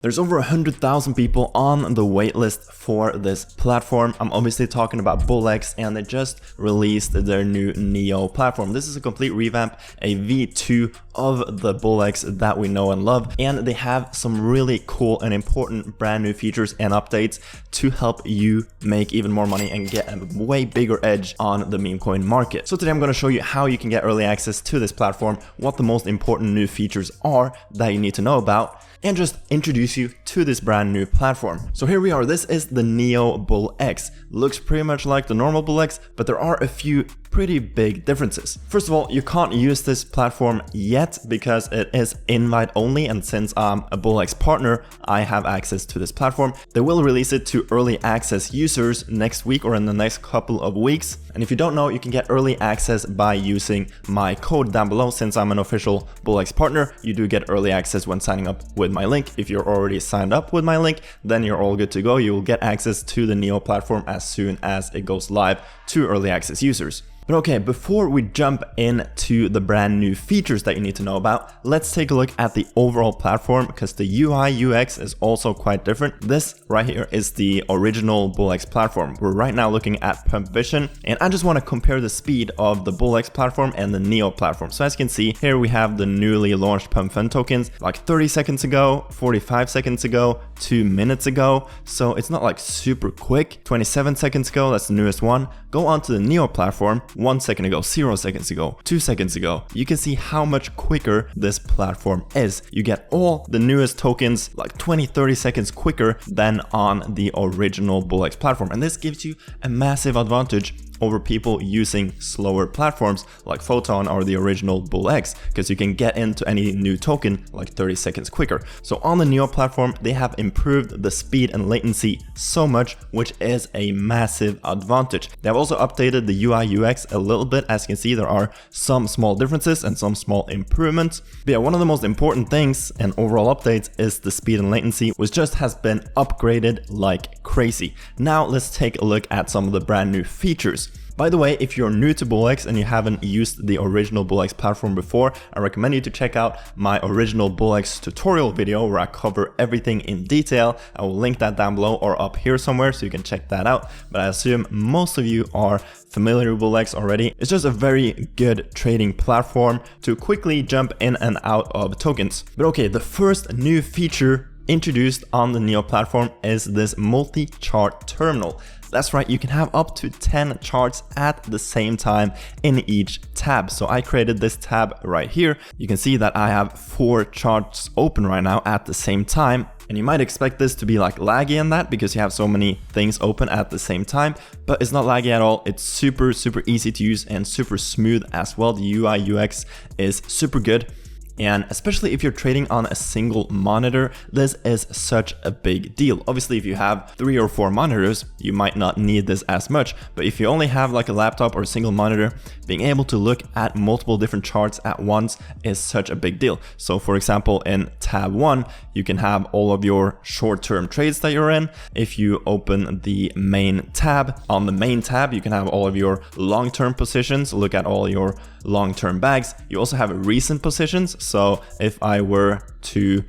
There's over 100,000 people on the waitlist for this platform. I'm obviously talking about Bullx, and they just released their new NEO platform. This is a complete revamp, a V2 of the Bullx that we know and love, and they have some really cool and important brand new features and updates to help you make even more money and get a way bigger edge on the meme coin market. So today I'm going to show you how you can get early access to this platform, what the most important new features are that you need to know about, and just introduce you to this brand new platform. So here we are. This is the NEO Bullx. Looks pretty much like the normal Bullx, but there are a few pretty big differences. First of all, you can't use this platform yet because it is invite only, and since I'm a Bullx partner, I have access to this platform. They will release it to early access users next week or in the next couple of weeks. And if you don't know, you can get early access by using my code down below. Since I'm an official Bullx partner, you do get early access when signing up with my link. If you're already signed up with my link, then you're all good to go. You will get access to the NEO platform as soon as it goes live to early access users. But okay, before we jump into the brand new features that you need to know about, let's take a look at the overall platform because the UI UX is also quite different. This right here is the original Bullx platform. We're right now looking at pump vision, and I just want to compare the speed of the Bullx platform and the NEO platform. So as you can see here, we have the newly launched pump fund tokens like 30 seconds ago, 45 seconds ago, 2 minutes ago. So it's not like super quick. 27 seconds ago, that's the newest one. Go on to the NEO platform. 1 second ago, 0 seconds ago, 2 seconds ago. You can see how much quicker this platform is. You get all the newest tokens like 20-30 seconds quicker than on the original Bullx platform. And this gives you a massive advantage over people using slower platforms like Photon or the original Bullx, because you can get into any new token like 30 seconds quicker. So on the NEO platform, they have improved the speed and latency so much, which is a massive advantage. They have also updated the UI UX a little bit. As you can see, there are some small differences and some small improvements. But yeah, one of the most important things and overall updates is the speed and latency, which just has been upgraded like crazy. Now let's take a look at some of the brand new features. By the way, if you're new to Bullx and you haven't used the original Bullx platform before, I recommend you to check out my original Bullx tutorial video where I cover everything in detail. I will link that down below or up here somewhere so you can check that out. But I assume most of you are familiar with Bullx already. It's just a very good trading platform to quickly jump in and out of tokens. But okay, the first new feature introduced on the NEO platform is this multi-chart terminal. That's right, you can have up to 10 charts at the same time in each tab. So I created this tab right here. You can see that I have 4 charts open right now at the same time. And you might expect this to be like laggy in that because you have so many things open at the same time, but it's not laggy at all. It's super easy to use and super smooth as well. The UI UX is super good. And especially if you're trading on a single monitor, this is such a big deal. Obviously, if you have 3 or 4 monitors, you might not need this as much. But if you only have like a laptop or a single monitor, being able to look at multiple different charts at once is such a big deal. So for example, in tab 1, you can have all of your short-term trades that you're in. If you open the main tab, on the main tab, you can have all of your long-term positions, look at all your long-term bags. You also have recent positions. So if I were to,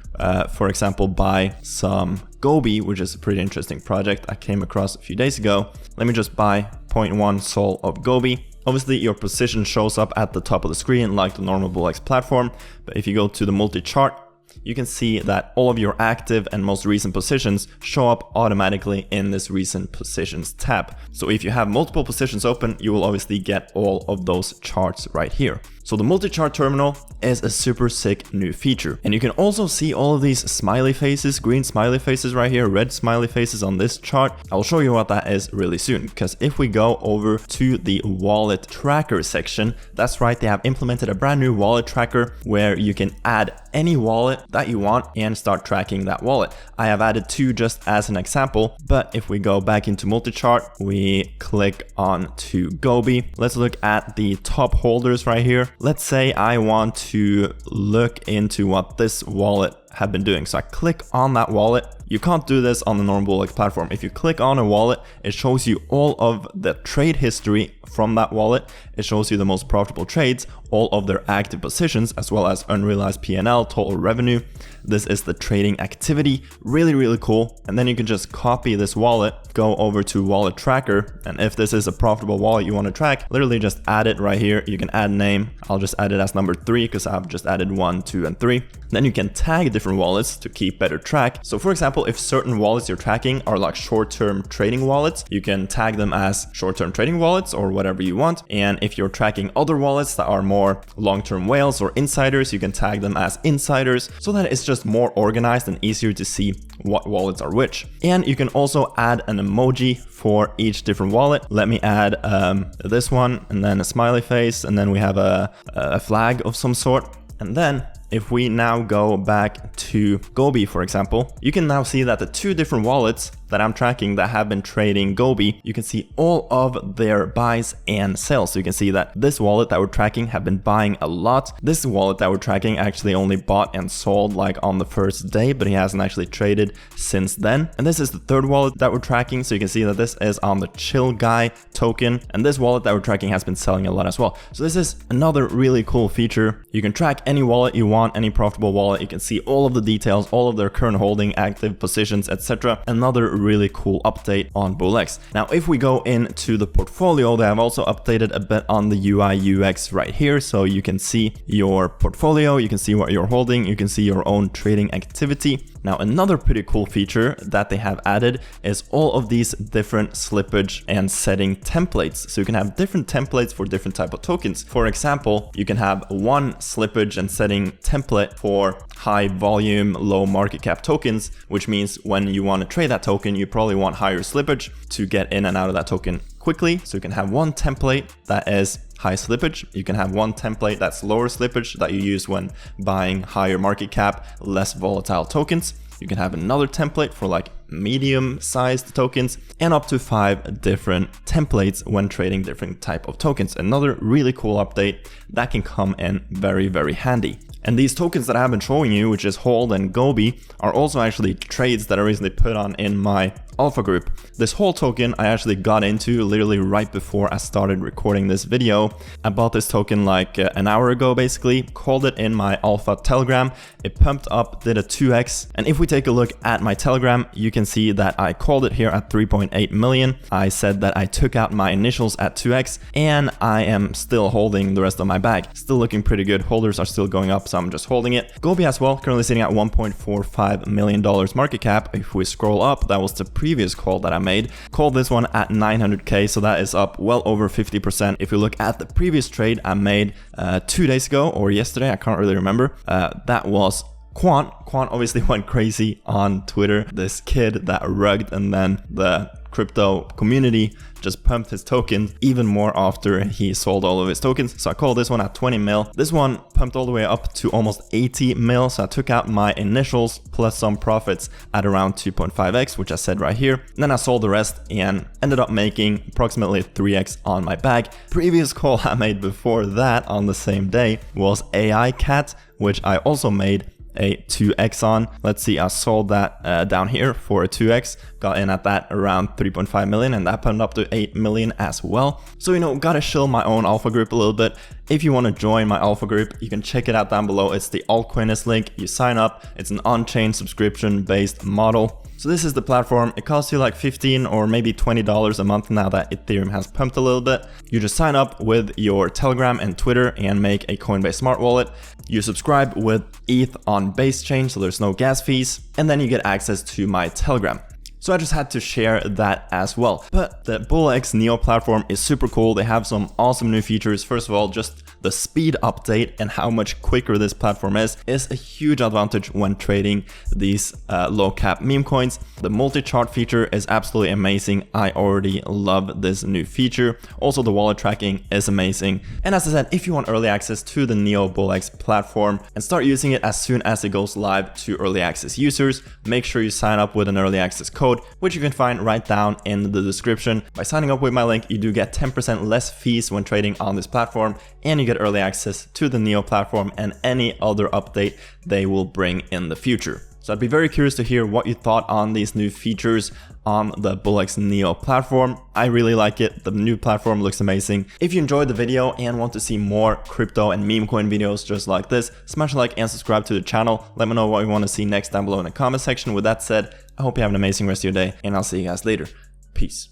for example, buy some Gobi, which is a pretty interesting project I came across a few days ago, let me just buy 0.1 Sol of Gobi. Obviously, your position shows up at the top of the screen like the normal Bullx platform. But if you go to the multi-chart, you can see that all of your active and most recent positions show up automatically in this recent positions tab. So if you have multiple positions open, you will obviously get all of those charts right here. So the multi-chart terminal is a super sick new feature. And you can also see all of these smiley faces, green smiley faces right here, red smiley faces on this chart. I'll show you what that is really soon, because if we go over to the wallet tracker section, that's right, they have implemented a brand new wallet tracker where you can add any wallet that you want and start tracking that wallet. I have added 2 just as an example, but if we go back into multi-chart, we click on to Gobi. Let's look at the top holders right here. Let's say I want to look into what this wallet have been doing. So I click on that wallet. You can't do this on the normal Bullx platform. If you click on a wallet, it shows you all of the trade history from that wallet. It shows you the most profitable trades, all of their active positions, as well as unrealized P&L, total revenue. This is the trading activity. Really, really cool. And then you can just copy this wallet, go over to wallet tracker. And if this is a profitable wallet you want to track, literally just add it right here. You can add name. I'll just add it as number 3 because I've just added 1, 2, and 3. Then you can tag different wallets to keep better track. So for example, if certain wallets you're tracking are like short-term trading wallets, you can tag them as short-term trading wallets or whatever you want. And if you're tracking other wallets that are more long-term whales or insiders, you can tag them as insiders, so that it's just more organized and easier to see what wallets are which. And you can also add an emoji for each different wallet. Let me add this one, and then a smiley face, and then we have a flag of some sort. And then if we now go back to Gobi, for example, you can now see that the 2 different wallets that I'm tracking that have been trading Gobi, you can see all of their buys and sells. So you can see that this wallet that we're tracking have been buying a lot. This wallet that we're tracking actually only bought and sold like on the first day, but he hasn't actually traded since then. And this is the 3rd wallet that we're tracking. So you can see that this is on the Chill Guy token. And this wallet that we're tracking has been selling a lot as well. So this is another really cool feature. You can track any wallet you want, any profitable wallet. You can see all of the details, all of their current holding, active positions, etc. Another really cool update on Bullx. Now, if we go into the portfolio, they have also updated a bit on the UI UX right here. So you can see your portfolio, you can see what you're holding, you can see your own trading activity. Now, another pretty cool feature that they have added is all of these different slippage and setting templates. So you can have different templates for different type of tokens. For example, you can have one slippage and setting template for high volume, low market cap tokens, which means when you want to trade that token, you probably want higher slippage to get in and out of that token quickly. So you can have one template that is high slippage. You can have one template that's lower slippage that you use when buying higher market cap, less volatile tokens. You can have another template for like medium sized tokens, and up to 5 different templates when trading different type of tokens. Another really cool update that can come in very, very handy. And these tokens that I have been showing you, which is Hold and Gobi, are also actually trades that I recently put on in my alpha group. This whole token I actually got into literally right before I started recording this video. I bought this token like an hour ago basically, called it in my alpha telegram. It pumped up, did a 2x. And if we take a look at my telegram, you can see that I called it here at 3.8 million. I said that I took out my initials at 2x, and I am still holding the rest of my bag. Still looking pretty good. Holders are still going up, so I'm just holding it. Gobi as well, currently sitting at $1.45 million market cap. If we scroll up, that was the previous call that I made. Called this one at 900k, so that is up well over 50%. If you look at the previous trade I made 2 days ago or yesterday, I can't really remember, that was Quant. Quant obviously went crazy on Twitter. This kid that rugged, and then the crypto community just pumped his tokens even more after he sold all of his tokens. So I called this one at 20 mil. This one pumped all the way up to almost 80 mil. So I took out my initials plus some profits at around 2.5x, which I said right here. And then I sold the rest and ended up making approximately 3x on my bag. Previous call I made before that on the same day was AI Cat, which I also made a 2x on. Let's see, I sold that down here for a 2x, got in at that around 3.5 million, and that pumped up to 8 million as well. So, you know, gotta shill my own alpha group a little bit. If you want to join my alpha group, you can check it out down below. It's the altcoinist link. You sign up. It's an on-chain subscription based model. So this is the platform. It costs you like $15 or maybe $20 a month now that Ethereum has pumped a little bit. You just sign up with your Telegram and Twitter and make a Coinbase smart wallet. You subscribe with ETH on base chain, so there's no gas fees, and then you get access to my Telegram. So I just had to share that as well. But the Bullx NEO platform is super cool. They have some awesome new features. First of all, just the speed update and how much quicker this platform is a huge advantage when trading these low cap meme coins. The multi-chart feature is absolutely amazing. I already love this new feature. Also, the wallet tracking is amazing. And as I said, if you want early access to the NEO Bullx platform and start using it as soon as it goes live to early access users, make sure you sign up with an early access code. code, which you can find right down in the description. By signing up with my link, you do get 10% less fees when trading on this platform, and you get early access to the NEO platform and any other update they will bring in the future. So I'd be very curious to hear what you thought on these new features on the Bullx NEO platform. I really like it. The new platform looks amazing. If you enjoyed the video and want to see more crypto and meme coin videos just like this, smash a like and subscribe to the channel. Let me know what you want to see next down below in the comment section. With that said, I hope you have an amazing rest of your day, and I'll see you guys later. Peace.